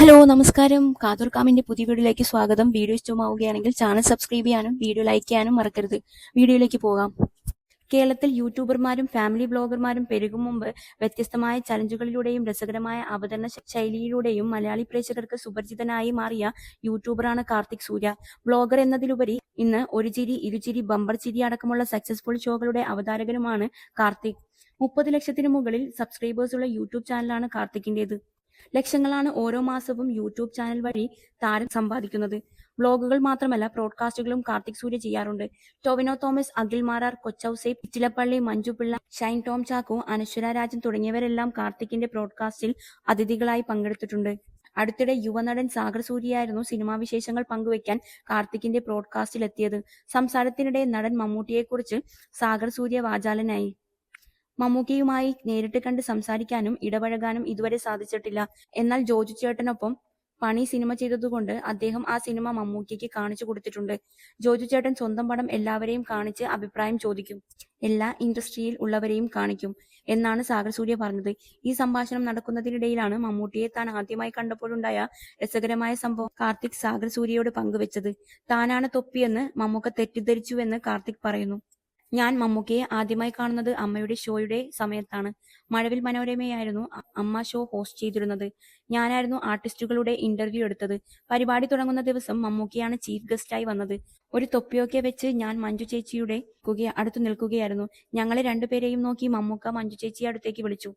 Hello നമസ്കാരം. കാതോർക്കാമിന്റെ പുതിയ വീഡിയോയിലേക്ക് സ്വാഗതം. വീഡിയോ ഇഷ്ടമാവുകയാണെങ്കിൽ ചാനൽ സബ്സ്ക്രൈബ് ചെയ്യാനും വീഡിയോ ലൈക്ക് ചെയ്യാനും മറക്കരുത്. വീഡിയോയിലേക്ക് പോകാം. കേരളത്തിൽ യൂട്യൂബർമാരും ഫാമിലി ബ്ലോഗർമാരും പെരുകും മുമ്പ് വ്യത്യസ്തമായ ചലഞ്ചുകളിലൂടെയും രസകരമായ അവതരണ ശൈലിയിലൂടെയും മലയാളി പ്രേക്ഷകർക്ക് സുപരിചിതനായി മാറിയ യൂട്യൂബറാണ് കാർത്തിക് സൂര്യ. ബ്ലോഗർ എന്നതിലുപരി ഇന്ന് ഒരു ചിരി, ഇരുചിരി, ബമ്പർ ചിരി അടക്കമുള്ള സക്സസ്ഫുൾ ഷോകളുടെ അവതാരകനുമാണ് കാർത്തിക്. 30 ലക്ഷത്തിന് മുകളിൽ സബ്സ്ക്രൈബേഴ്സുള്ള യൂട്യൂബ് ചാനലാണ് കാർത്തിക്കിന്റേത്. ലക്ഷങ്ങളാണ് ഓരോ മാസവും യൂട്യൂബ് ചാനൽ വഴി താരം സമ്പാദിക്കുന്നത്. വ്ലോഗുകൾ മാത്രമല്ല, ബ്രോഡ്കാസ്റ്റുകളും കാർത്തിക് സൂര്യ ചെയ്യാറുണ്ട്. ടൊവിനോ തോമസ്, അഖിൽ മാരാർ, കൊച്ചൌസേപ്പ്, ഇറ്റിലപ്പള്ളി, മഞ്ജു പിള്ള, ഷൈൻ ടോം ചാക്കോ, അനശ്വര രാജൻ തുടങ്ങിയവരെല്ലാം കാർത്തിക്കിന്റെ ബ്രോഡ്കാസ്റ്റിൽ അതിഥികളായി പങ്കെടുത്തിട്ടുണ്ട്. അടുത്തിടെ യുവനടൻ സാഗർ സൂര്യയായിരുന്നു സിനിമാ വിശേഷങ്ങൾ പങ്കുവയ്ക്കാൻ കാർത്തിക്കിന്റെ ബ്രോഡ്കാസ്റ്റിലെത്തിയത്. സംസാരത്തിനിടെ നടൻ മമ്മൂട്ടിയെക്കുറിച്ച് സാഗർ സൂര്യ വാചാലനായി. മമ്മൂക്കയുമായി നേരിട്ട് കണ്ട് സംസാരിക്കാനും ഇടപഴകാനും ഇതുവരെ സാധിച്ചിട്ടില്ല. എന്നാൽ ജോജു ചേട്ടനൊപ്പം പണി സിനിമ ചെയ്തതുകൊണ്ട് അദ്ദേഹം ആ സിനിമ മമ്മൂക്കയ്ക്ക് കാണിച്ചു കൊടുത്തിട്ടുണ്ട്. ജോജു ചേട്ടൻ സ്വന്തം പടം എല്ലാവരെയും കാണിച്ച് അഭിപ്രായം ചോദിക്കും, എല്ലാ ഇൻഡസ്ട്രിയിൽ ഉള്ളവരെയും കാണിക്കും എന്നാണ് സാഗർ സൂര്യ പറഞ്ഞത്. ഈ സംഭാഷണം നടക്കുന്നതിനിടയിലാണ് മമ്മൂട്ടിയെ താൻ ആദ്യമായി കണ്ടപ്പോഴുണ്ടായ രസകരമായ സംഭവം കാർത്തിക് സാഗർ സൂര്യയോട് പങ്കുവെച്ചത്. താനാണ് തൊപ്പിയെന്ന് മമ്മൂക്ക തെറ്റിദ്ധരിച്ചുവെന്ന് കാർത്തിക് പറയുന്നു. ഞാൻ മമ്മൂക്കയെ ആദ്യമായി കാണുന്നത് അമ്മയുടെ ഷോയുടെ സമയത്താണ്. മഴവിൽ മനോരമയായിരുന്നു അമ്മ ഷോ ഹോസ്റ്റ് ചെയ്തിരുന്നത്. ഞാനായിരുന്നു ആർട്ടിസ്റ്റുകളുടെ ഇന്റർവ്യൂ എടുത്തത്. പരിപാടി തുടങ്ങുന്ന ദിവസം മമ്മൂക്കയാണ് ചീഫ് ഗസ്റ്റായി വന്നത്. ഒരു തൊപ്പിയൊക്കെ വെച്ച് ഞാൻ മഞ്ജു ചേച്ചിയുടെ അടുത്തു നിൽക്കുകയായിരുന്നു. ഞങ്ങളെ രണ്ടുപേരെയും നോക്കി മമ്മൂക്ക മഞ്ജു ചേച്ചിയെ അടുത്തേക്ക് വിളിച്ചു.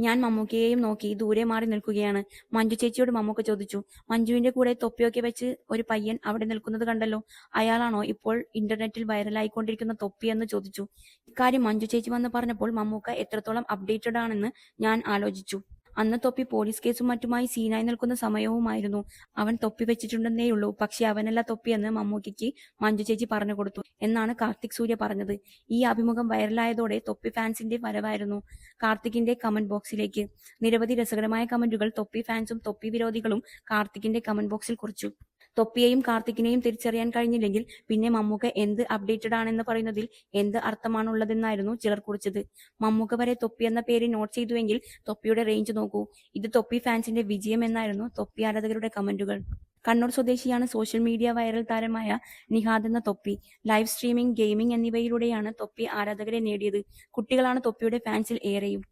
ഞാൻ മമ്മൂക്കയെയും നോക്കി ദൂരെ മാറി നിൽക്കുകയാണ്. മഞ്ജു ചേച്ചിയോട് മമ്മൂക്ക ചോദിച്ചു, മഞ്ജുവിന്റെ കൂടെ തൊപ്പിയൊക്കെ വെച്ച് ഒരു പയ്യൻ അവിടെ നിൽക്കുന്നത് കണ്ടല്ലോ, അയാളാണോ ഇപ്പോൾ ഇന്റർനെറ്റിൽ വൈറലായിക്കൊണ്ടിരിക്കുന്ന തൊപ്പി എന്ന് ചോദിച്ചു. ഇക്കാര്യം മഞ്ജു ചേച്ചി വന്ന് പറഞ്ഞപ്പോൾ മമ്മൂക്ക എത്രത്തോളം അപ്ഡേറ്റഡ് ആണെന്ന് ഞാൻ ആലോചിച്ചു. അന്ന് തൊപ്പി പോലീസ് കേസും മറ്റുമായി സീനായി നിൽക്കുന്ന സമയവുമായിരുന്നു. അവൻ തൊപ്പി വെച്ചിട്ടുണ്ടെന്നേയുള്ളൂ, പക്ഷെ അവനല്ല തൊപ്പിയെന്ന് മമ്മൂക്കയ്ക്ക് മഞ്ജു ചേച്ചി പറഞ്ഞു കൊടുത്തു എന്നാണ് കാർത്തിക് സൂര്യ പറഞ്ഞത്. ഈ അഭിമുഖം വൈറലായതോടെ തൊപ്പി ഫാൻസിന്റെ വരവായിരുന്നു കാർത്തിക്കിന്റെ കമന്റ് ബോക്സിലേക്ക്. നിരവധി രസകരമായ കമന്റുകൾ തൊപ്പി ഫാൻസും തൊപ്പി വിരോധികളും കാർത്തിക്കിന്റെ കമന്റ് ബോക്സിൽ കുറിച്ചു. തൊപ്പിയെയും കാർത്തിക്കിനെയും തിരിച്ചറിയാൻ കഴിഞ്ഞില്ലെങ്കിൽ പിന്നെ മമ്മൂക്ക എന്ത് അപ്ഡേറ്റഡ് ആണെന്ന് പറയുന്നതിൽ എന്ത് അർത്ഥമാണുള്ളതെന്നായിരുന്നു ചിലർ കുറിച്ചത്. മമ്മൂക്ക വരെ തൊപ്പി എന്ന പേര് നോട്ട് ചെയ്തുവെങ്കിൽ തൊപ്പിയുടെ റേഞ്ച് നോക്കൂ. ഇത് തൊപ്പി ഫാൻസിന്റെ വിജയം എന്നായിരുന്നു തൊപ്പി ആരാധകരുടെ കമന്റുകൾ. കണ്ണൂർ സ്വദേശിയാണ് സോഷ്യൽ മീഡിയ വൈറൽ താരമായ നിഹാദ് എന്ന തൊപ്പി. ലൈവ് സ്ട്രീമിംഗ്, ഗെയിമിംഗ് എന്നിവയിലൂടെയാണ് തൊപ്പി ആരാധകരെ നേടിയത്. കുട്ടികളാണ് തൊപ്പിയുടെ ഫാൻസിൽ ഏറെയും.